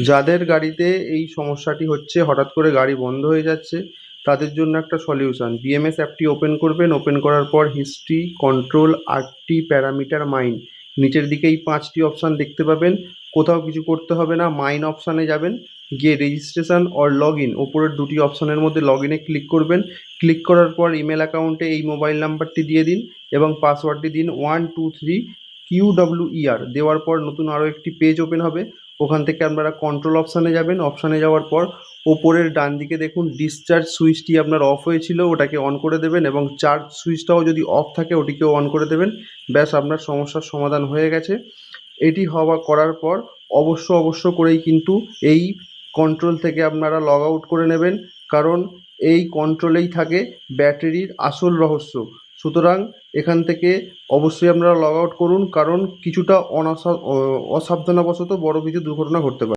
যাদের গাড়িতে এই সমস্যাটি হচ্ছে, হঠাৎ করে গাড়ি বন্ধ হয়ে যাচ্ছে, তাদের জন্য একটা সলিউশন। বিএমএস অ্যাপটি ওপেন করবেন। ওপেন করার পর history, control, RT, parameter, mine, নিচের দিকে এই 5টি অপশান দেখতে পাবেন। কোথাও কিছু করতে হবে না, মাইন অপশানে যাবেন, গিয়ে রেজিস্ট্রেশন অর লগ ইন, ওপরের দুটি অপশানের মধ্যে লগ ইনে ক্লিক করবেন। ক্লিক করার পর ইমেল অ্যাকাউন্টে এই মোবাইল নাম্বারটি দিয়ে দিন এবং পাসওয়ার্ডটি দিন 123 QWER। দেওয়ার পর নতুন আরও একটি পেজ ওপেন হবে। ওখান থেকে আপনারা কন্ট্রোল অপশানে যাবেন। অপশানে যাওয়ার পর ওপরের ডান দিকে দেখুন ডিসচার্জ সুইচটি আপনার অফ হয়েছিল, ওটাকে অন করে দেবেন এবং চার্জ সুইচটাও যদি অফ থাকে ওটিকেও অন করে দেবেন। ব্যাস, আপনার সমস্যার সমাধান হয়ে গেছে। এটি করার পর অবশ্য করেই কিন্তু এই কন্ট্রোল থেকে আপনারা লগ আউট করে নেবেন, কারণ এই কন্ট্রোলেই থাকে ব্যাটারির আসল রহস্য। সুতরাং এখান থেকে অবশ্যই আপনারা লগ আউট করুন, কারণ কিছুটা অসাবধানতাবশত বড় কিছু দুর্ঘটনা ঘটতে পারে।